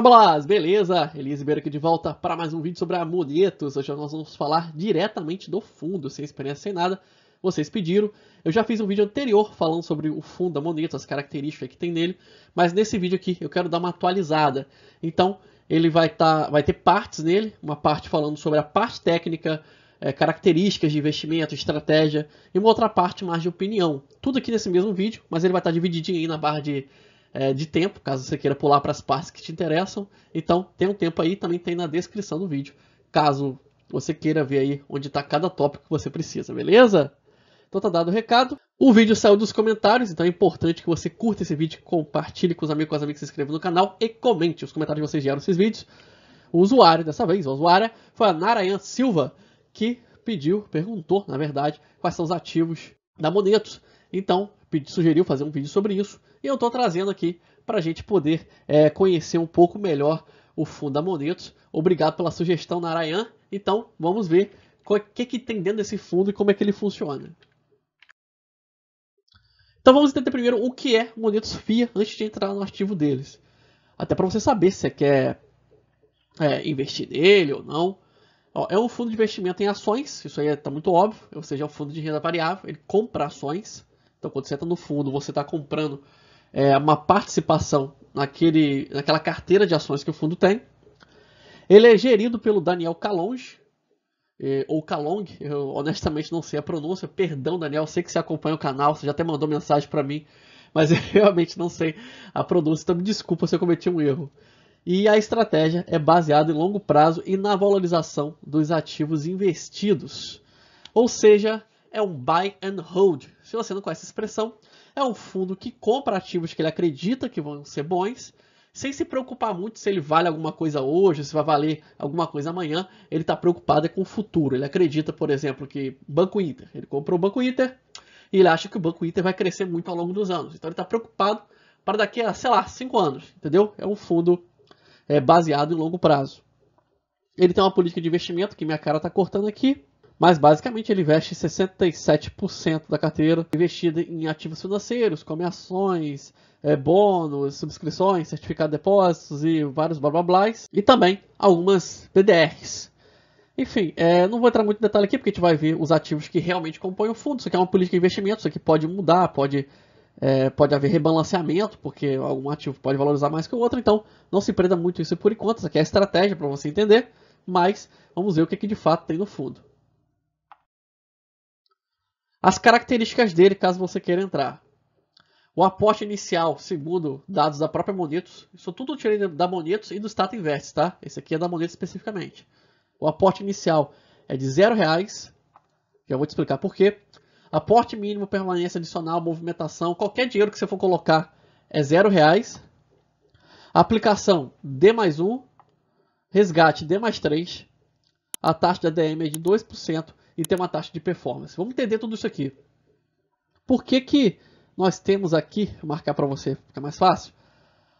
Fala, Blas! Beleza? Elias Ribeiro aqui de volta para mais um vídeo sobre a Monetos. Hoje nós vamos falar diretamente do fundo, sem experiência, sem nada. Vocês pediram. Eu já fiz um vídeo anterior falando sobre o fundo da Monetos, as características que tem nele. Mas nesse vídeo aqui eu quero dar uma atualizada. Então ele vai ter partes nele. Uma parte falando sobre a parte técnica, características de investimento, estratégia. E uma outra parte mais de opinião. Tudo aqui nesse mesmo vídeo, mas ele vai estar divididinho aí na barra de tempo, caso você queira pular para as partes que te interessam. Então tem um tempo aí, também tem na descrição do vídeo, caso você queira ver aí onde está cada tópico que você precisa, beleza? Então tá dado o recado. O vídeo saiu dos comentários, então é importante que você curta esse vídeo, compartilhe com os amigos, se inscreva no canal e comente. Os comentários de vocês geram esses vídeos. O usuário, dessa vez, a usuária foi a Narayan Silva, que perguntou, na verdade, quais são os ativos da Monetos. Então, sugeriu fazer um vídeo sobre isso. E eu estou trazendo aqui para a gente poder conhecer um pouco melhor o fundo da Monetos. Obrigado pela sugestão, Narayan. Então, vamos ver o que tem dentro desse fundo e como é que ele funciona. Então, vamos entender primeiro o que é Monetos FIA antes de entrar no ativo deles. Até para você saber se você quer investir nele ou não. Ó, é um fundo de investimento em ações, isso aí está muito óbvio, ou seja, é um fundo de renda variável, ele compra ações. Então, quando você está no fundo, você está comprando uma participação naquela carteira de ações que o fundo tem. Ele é gerido pelo Daniel Calonge, ou Calong, eu honestamente não sei a pronúncia. Perdão, Daniel, sei que você acompanha o canal, você já até mandou mensagem para mim, mas eu realmente não sei a pronúncia, então me desculpa se eu cometi um erro. E a estratégia é baseada em longo prazo e na valorização dos ativos investidos. Ou seja, é um buy and hold. Se você não conhece essa expressão, é um fundo que compra ativos que ele acredita que vão ser bons, sem se preocupar muito se ele vale alguma coisa hoje, se vai valer alguma coisa amanhã. Ele está preocupado com o futuro. Ele acredita, por exemplo, que Banco Inter. Ele comprou o Banco Inter e ele acha que o Banco Inter vai crescer muito ao longo dos anos. Então ele está preocupado para daqui a, sei lá, 5 anos. Entendeu? É um fundo baseado em longo prazo. Ele tem uma política de investimento, que minha cara está cortando aqui, mas basicamente ele investe 67% da carteira investida em ativos financeiros, como ações, bônus, subscrições, certificado de depósitos e vários blá blá blás, e também algumas PDRs. Enfim, não vou entrar muito em detalhe aqui, porque a gente vai ver os ativos que realmente compõem o fundo. Isso aqui é uma política de investimento, isso aqui pode mudar, pode haver rebalanceamento, porque algum ativo pode valorizar mais que o outro, então não se prenda muito isso por enquanto. Isso aqui é a estratégia para você entender, mas vamos ver o que de fato tem no fundo. As características dele, caso você queira entrar. O aporte inicial, segundo dados da própria Monetos, isso tudo eu tirei da Monetos e do Stata Invest, tá? Esse aqui é da Monetos especificamente. O aporte inicial é de R$0, já vou te explicar por quê. Aporte mínimo, permanência adicional, movimentação, qualquer dinheiro que você for colocar é R$0. Aplicação D+1, resgate D+3, a taxa de ADM é de 2% e tem uma taxa de performance. Vamos entender tudo isso aqui. Por que nós temos aqui, vou marcar para você, fica mais fácil.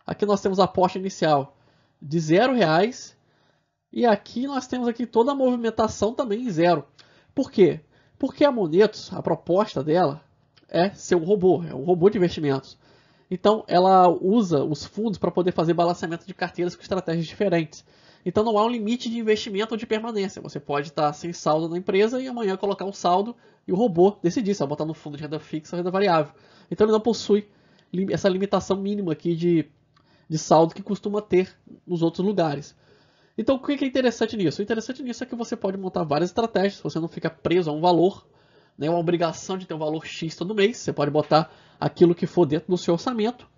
Aqui nós temos a aporte inicial de R$0 e aqui nós temos aqui toda a movimentação também em 0. Por quê? Porque a Monetos, a proposta dela é ser um robô, é um robô de investimentos. Então ela usa os fundos para poder fazer balanceamento de carteiras com estratégias diferentes. Então não há um limite de investimento ou de permanência. Você pode estar sem saldo na empresa e amanhã colocar um saldo e o robô decidir se vai botar no fundo de renda fixa ou renda variável. Então ele não possui essa limitação mínima aqui de saldo que costuma ter nos outros lugares. Então o que é interessante nisso? O interessante nisso é que você pode montar várias estratégias, você não fica preso a um valor, nem uma obrigação de ter um valor X todo mês. Você pode botar aquilo que for dentro do seu orçamento.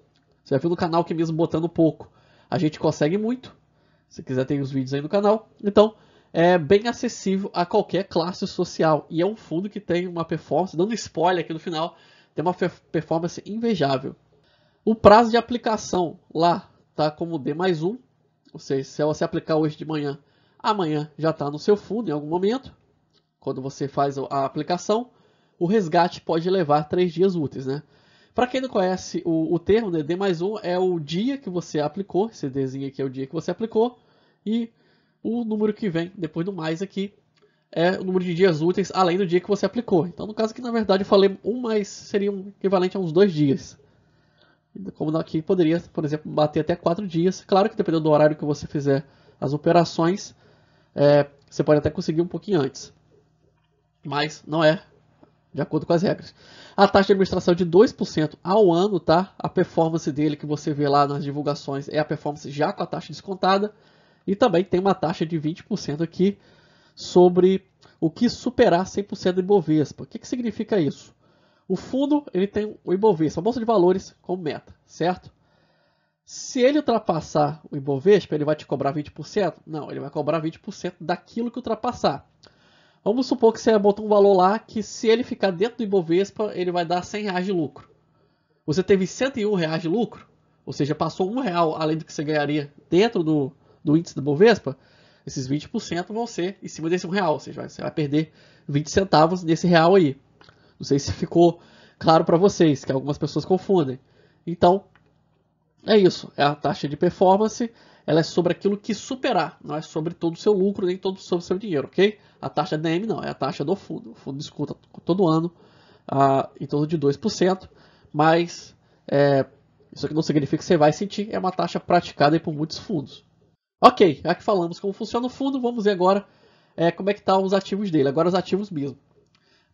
Você vai ver no canal que mesmo botando pouco, a gente consegue muito. Se quiser, tem os vídeos aí no canal. Então, é bem acessível a qualquer classe social. E é um fundo que tem uma performance, dando spoiler aqui no final, tem uma performance invejável. O prazo de aplicação lá está como D+1. Ou seja, se você aplicar hoje de manhã, amanhã já está no seu fundo em algum momento. Quando você faz a aplicação, o resgate pode levar 3 dias úteis, né? Para quem não conhece o termo, né, D+1 é o dia que você aplicou, esse Dzinho aqui é o dia que você aplicou, e o número que vem depois do mais aqui é o número de dias úteis além do dia que você aplicou. Então, no caso aqui, na verdade, eu falei mais, seria um equivalente a uns 2 dias. Como aqui poderia, por exemplo, bater até 4 dias. Claro que dependendo do horário que você fizer as operações, você pode até conseguir um pouquinho antes. Mas não é de acordo com as regras. A taxa de administração é de 2% ao ano, tá? A performance dele que você vê lá nas divulgações é a performance já com a taxa descontada. E também tem uma taxa de 20% aqui sobre o que superar 100% do Ibovespa. O que significa isso? O fundo ele tem o Ibovespa, a Bolsa de Valores, como meta, certo? Se ele ultrapassar o Ibovespa, ele vai te cobrar 20%? Não, ele vai cobrar 20% daquilo que ultrapassar. Vamos supor que você botou um valor lá que se ele ficar dentro do Ibovespa, ele vai dar R$100 de lucro. Você teve R$101 de lucro, ou seja, passou R$1 além do que você ganharia dentro do índice do Ibovespa, esses 20% vão ser em cima desse R$1, ou seja, você vai perder 20 centavos nesse real aí. Não sei se ficou claro para vocês, que algumas pessoas confundem. Então, é isso. É a taxa de performance. Ela é sobre aquilo que superar. Não é sobre todo o seu lucro, nem todo sobre o seu dinheiro, ok? A taxa DM não, é a taxa do fundo. O fundo discuta todo ano em torno de 2%. Mas isso aqui não significa que você vai sentir. É uma taxa praticada por muitos fundos. Ok, já que falamos como funciona o fundo, vamos ver agora como é que estão os ativos dele. Agora os ativos mesmo.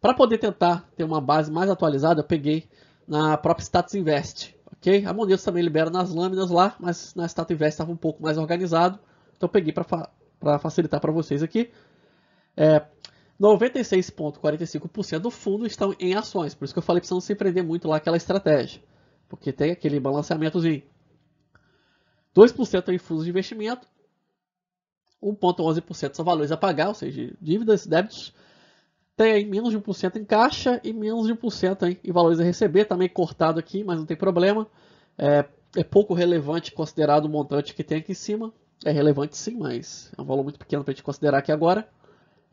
Para poder tentar ter uma base mais atualizada, eu peguei na própria Status Invest, ok? A Monetos também libera nas lâminas lá, mas na Status Invest estava um pouco mais organizado, então eu peguei para facilitar para vocês aqui. 96,45% do fundo estão em ações, por isso que eu falei que você não se prender muito lá aquela estratégia, porque tem aquele balanceamentozinho. 2% em fundos de investimento, 1,11% são valores a pagar, ou seja, dívidas, débitos. Tem aí menos de 1% em caixa e menos de 1% em valores a receber, também cortado aqui, mas não tem problema. É pouco relevante considerado o montante que tem aqui em cima. É relevante sim, mas é um valor muito pequeno para a gente considerar aqui agora.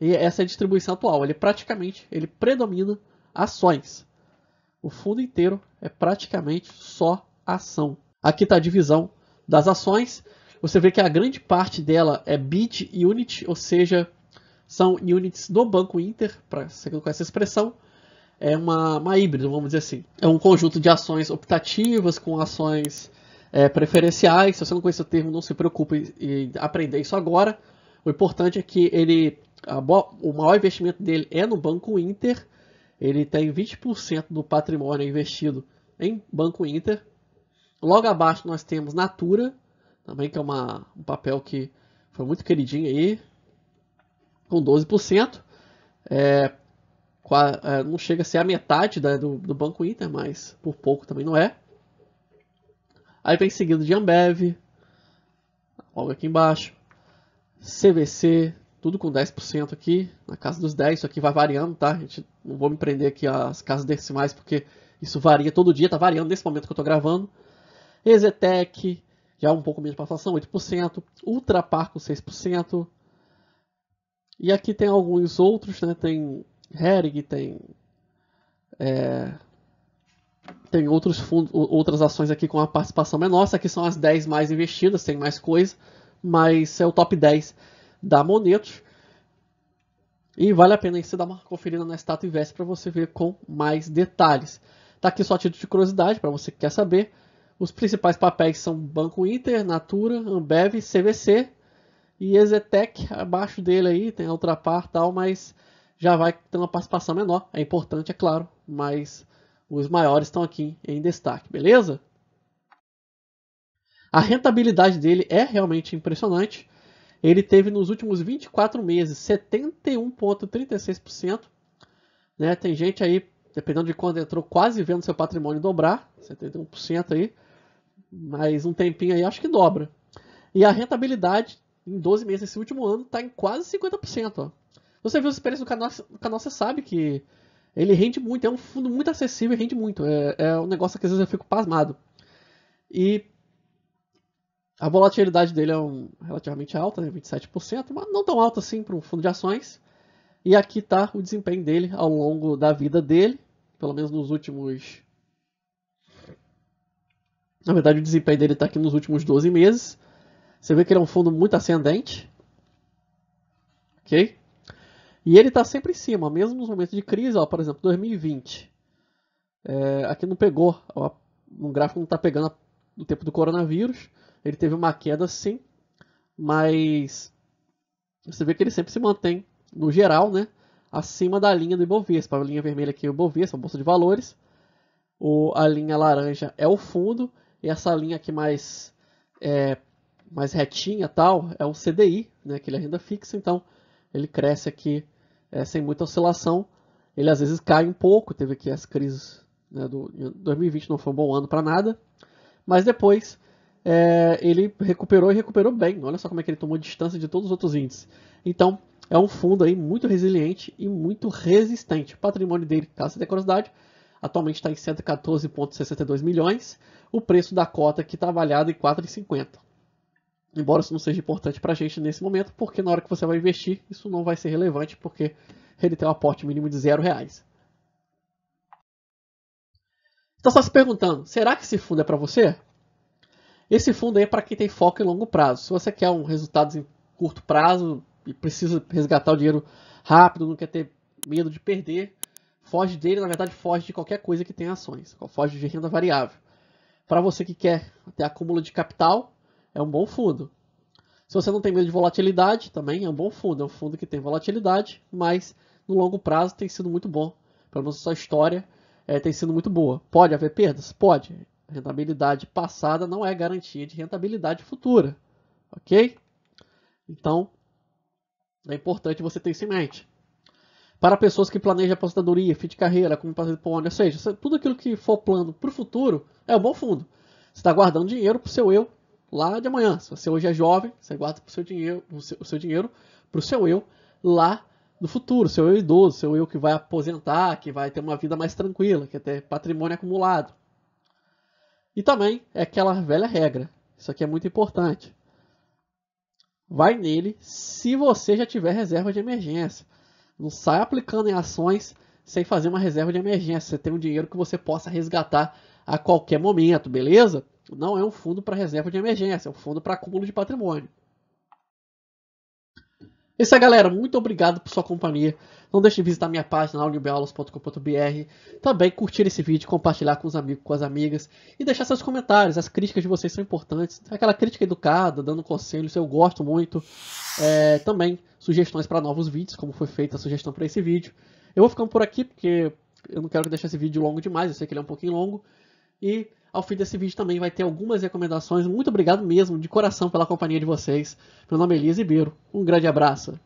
E essa é a distribuição atual. Ele predomina ações. O fundo inteiro é praticamente só ação. Aqui está a divisão das ações. Você vê que a grande parte dela é BID e Unity, ou seja, são units do Banco Inter, para você que não conhece essa expressão, é uma híbrida, vamos dizer assim. É um conjunto de ações optativas com ações preferenciais. Se você não conhece o termo, não se preocupe em aprender isso agora. O importante é que o maior investimento dele é no Banco Inter. Ele tem 20% do patrimônio investido em Banco Inter. Logo abaixo nós temos Natura, também que é um papel que foi muito queridinho aí, com 12%. Não chega a ser a metade do Banco Inter, mas por pouco também não é. Aí vem seguido de Ambev, logo aqui embaixo. CVC, tudo com 10% aqui, na casa dos 10%. Isso aqui vai variando, tá? A gente não vou me prender aqui às casas decimais, porque isso varia todo dia, tá variando nesse momento que eu estou gravando. Exetec, já um pouco menos de participação, 8%. Ultrapar com 6%. E aqui tem alguns outros, né? Tem Hering, tem outros fundos, outras ações aqui com uma participação menor. Essas aqui são as 10 mais investidas, tem mais coisa, mas é o top 10 da Monetos. E vale a pena você dar uma conferida na Status Invest para você ver com mais detalhes. Tá aqui só a título de curiosidade, para você que quer saber. Os principais papéis são Banco Inter, Natura, Ambev, CVC e Exetec. Abaixo dele aí tem a Ultrapar e tal, mas já vai ter uma participação menor. É importante, é claro, mas os maiores estão aqui em destaque, beleza? A rentabilidade dele é realmente impressionante. Ele teve nos últimos 24 meses 71,36%. Né? Tem gente aí, dependendo de quando entrou, quase vendo seu patrimônio dobrar, 71% aí. Mas um tempinho aí acho que dobra. E a rentabilidade em 12 meses desse último ano está em quase 50%. Ó. Você viu os preços do canal, você sabe que ele rende muito, é um fundo muito acessível e rende muito. É um negócio que às vezes eu fico pasmado. E a volatilidade dele é relativamente alta, né, 27%, mas não tão alta assim para um fundo de ações. E aqui está o desempenho dele ao longo da vida dele, pelo menos nos últimos... Na verdade, o desempenho dele está aqui nos últimos 12 meses. Você vê que ele é um fundo muito ascendente. Ok? E ele está sempre em cima, mesmo nos momentos de crise, ó, por exemplo, 2020. Aqui não pegou no gráfico não está pegando no tempo do coronavírus. Ele teve uma queda sim, mas você vê que ele sempre se mantém, no geral, né, acima da linha do Ibovespa. A linha vermelha aqui é o Ibovespa, a Bolsa de Valores. A linha laranja é o fundo. E essa linha aqui mais retinha tal é o CDI, né, que ele é renda fixa. Então ele cresce aqui sem muita oscilação. Ele às vezes cai um pouco. Teve aqui as crises, né, 2020 não foi um bom ano para nada. Mas depois ele recuperou e recuperou bem. Olha só como é que ele tomou distância de todos os outros índices. Então, é um fundo aí muito resiliente e muito resistente. O patrimônio dele, caso você tenha curiosidade, atualmente está em 114,62 milhões. O preço da cota aqui está avaliado em 4,50. Embora isso não seja importante para a gente nesse momento, porque na hora que você vai investir, isso não vai ser relevante, porque ele tem um aporte mínimo de R$0. Então, você está se perguntando, será que esse fundo é para você? Esse fundo aí é para quem tem foco em longo prazo. Se você quer um resultado em curto prazo e precisa resgatar o dinheiro rápido, não quer ter medo de perder, foge dele. Na verdade, foge de qualquer coisa que tenha ações. Foge de renda variável. Para você que quer ter acúmulo de capital, é um bom fundo. Se você não tem medo de volatilidade, também é um bom fundo. É um fundo que tem volatilidade, mas no longo prazo tem sido muito bom. Pelo menos a sua história tem sido muito boa. Pode haver perdas? Pode. Rentabilidade passada não é garantia de rentabilidade futura, ok? Então, é importante você ter isso em mente. Para pessoas que planejam aposentadoria, fim de carreira, como patrimônio, ou seja, tudo aquilo que for plano para o futuro é um bom fundo. Você está guardando dinheiro para o seu eu lá de amanhã. Se você hoje é jovem, você guarda o seu dinheiro para o seu eu lá no futuro, seu eu idoso, seu eu que vai aposentar, que vai ter uma vida mais tranquila, que ter patrimônio acumulado. E também é aquela velha regra. Isso aqui é muito importante. Vai nele se você já tiver reserva de emergência. Não sai aplicando em ações sem fazer uma reserva de emergência. Você tem um dinheiro que você possa resgatar a qualquer momento, beleza? Não é um fundo para reserva de emergência, é um fundo para acúmulo de patrimônio. Isso aí, galera. Muito obrigado por sua companhia. Não deixe de visitar minha página, audiobeaulas.com.br. Também curtir esse vídeo, compartilhar com os amigos, com as amigas. E deixar seus comentários. As críticas de vocês são importantes. Aquela crítica educada, dando conselhos, eu gosto muito. Também sugestões para novos vídeos, como foi feita a sugestão para esse vídeo. Eu vou ficando por aqui, porque eu não quero deixar esse vídeo longo demais. Eu sei que ele é um pouquinho longo. E ao fim desse vídeo também vai ter algumas recomendações. Muito obrigado mesmo, de coração, pela companhia de vocês. Meu nome é Elias Ribeiro. Um grande abraço.